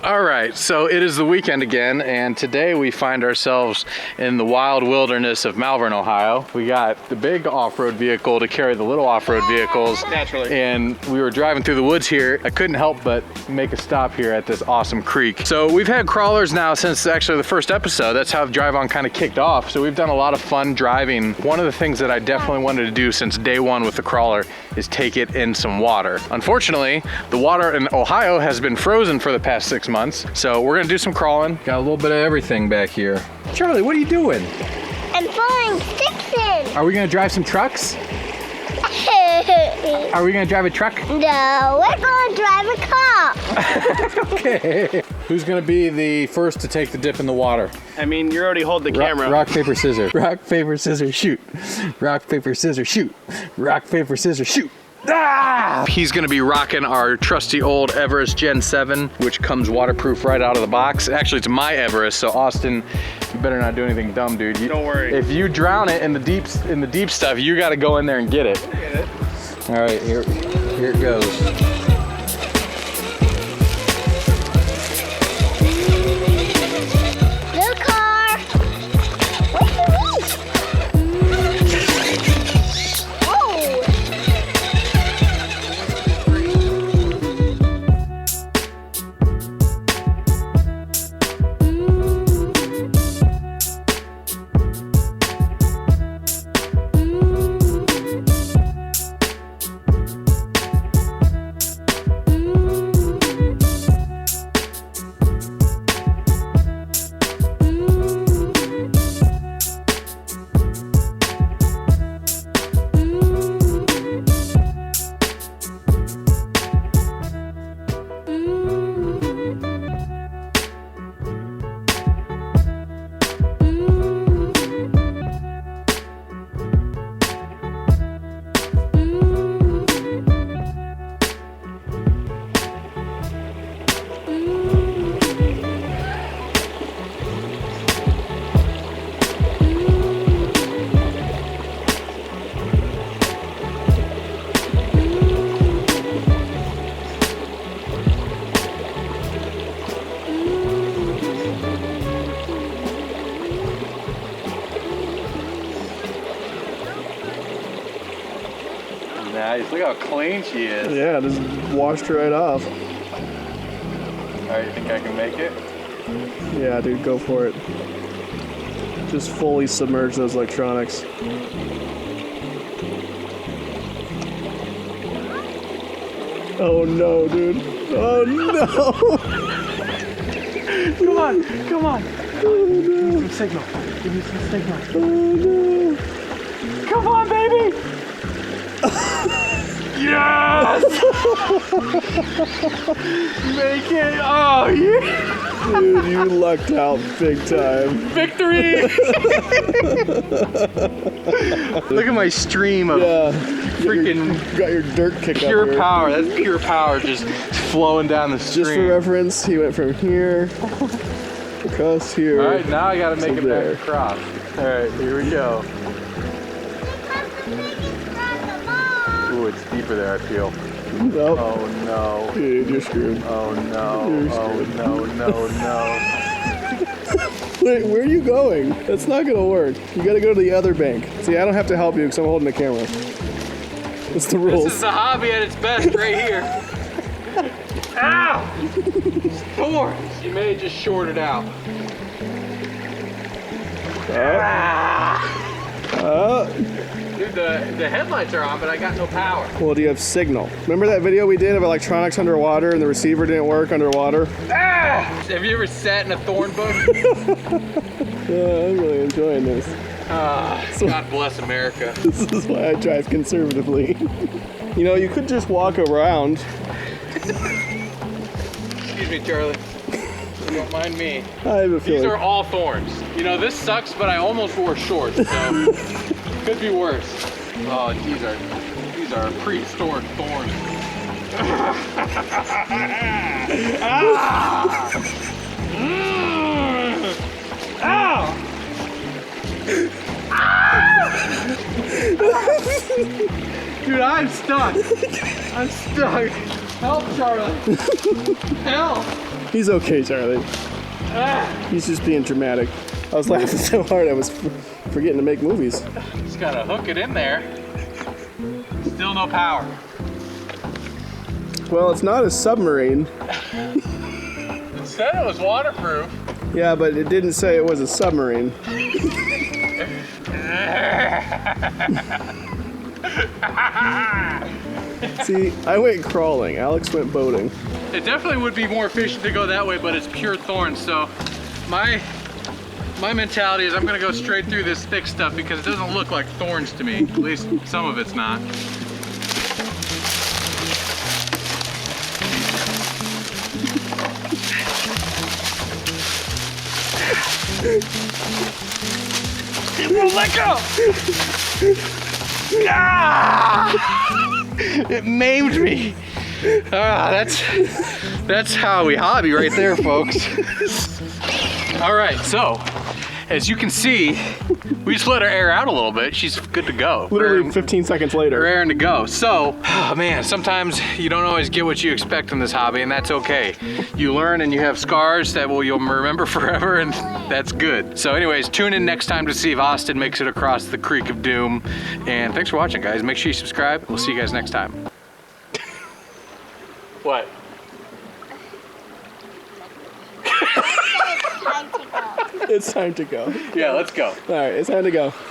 All right, so it is the weekend again, and today we find ourselves in the wild wilderness of Malvern, Ohio. We got the big off-road vehicle to carry the little off-road vehicles. Naturally. And we were driving through the woods here. I couldn't help but make a stop here at this awesome creek. So we've had crawlers now since actually the first episode. That's how Drive On kind of kicked off. So we've done a lot of fun driving. One of the things that I definitely wanted to do since day one with the crawler is take it in some water. Unfortunately, the water in Ohio has been frozen for the past 6 months. So we're gonna do some crawling. Got a little bit of everything back here. Charlie, what are you doing? I'm pulling sticks in. Are we gonna drive some trucks? Are we gonna drive a truck? No, we're gonna drive a car. Okay. Who's gonna be the first to take the dip in the water? I mean, you already hold the camera. Rock, paper, scissors. Rock, paper, scissors, shoot. Rock, paper, scissors, shoot. Rock, paper, scissors, shoot. Ah! He's gonna be rocking our trusty old Everest Gen 7, which comes waterproof right out of the box. Actually, it's my Everest, so Austin, you better not do anything dumb, dude. Don't worry. If you drown it in the deep stuff, you gotta go in there and get it. All right, here it goes. Nice, look how clean she is. Yeah, just washed right off. Alright, you think I can make it? Yeah, dude, go for it. Just fully submerge those electronics. Oh no, dude. Oh no! Come on, come on. Oh no. Give me some signal. Give me some signal. Oh no. Come on, baby! Yes! Make it! Oh, yeah! Dude, you lucked out big time. Victory! Look at my stream of freaking got your dirt kick up pure here. power. That's pure power just flowing down the stream. Just for reference, he went from here across here. All right, now I gotta make it there. back across. All right, here we go. Ooh, it's deeper there, I feel. Nope. Oh no. Dude, you're screwed. Oh no. You're Oh screwed. no, no, no. Wait, where are you going? That's not gonna work. You gotta go to the other bank. See, I don't have to help you because I'm holding the camera. That's the rules. This is the hobby at its best right here. Ow! Thorns! You may have just shorted out. Dude, the headlights are on, but I got no power. Well, do you have signal? Remember that video we did of electronics underwater and the receiver didn't work underwater? Ah! Have you ever sat in a thorn bush? Yeah, I'm really enjoying this. God bless America. This is why I drive conservatively. You know, you could just walk around. Excuse me, Charlie. Don't mind me. I have a feeling. These are all thorns. You know, this sucks, but I almost wore shorts, so could be worse. Oh, these are prehistoric thorns. Ah! Ow! Dude, I'm stuck. I'm stuck. Help, Charlie. Help. He's okay, Charlie. He's just being dramatic. I was laughing so hard I was forgetting to make movies. Just gotta hook it in there. Still no power. Well, it's not a submarine. It said it was waterproof. Yeah, but it didn't say it was a submarine. See, I went crawling. Alex went boating. It definitely would be more efficient to go that way, but it's pure thorns. So my mentality is I'm gonna go straight through this thick stuff because it doesn't look like thorns to me. At least some of it's not. It won't let go! Ah! It maimed me. Ah, that's how we hobby right there, folks. All right, so as you can see, we just let her air out a little bit. She's good to go. Literally 15 seconds later. We're raring to go. So, oh man, sometimes you don't always get what you expect in this hobby, and that's okay. You learn and you have scars that you'll remember forever, and that's good. So anyways, tune in next time to see if Austin makes it across the Creek of Doom. And thanks for watching, guys. Make sure you subscribe. We'll see you guys next time. What? It's time to go. Yeah, let's go. All right, it's time to go.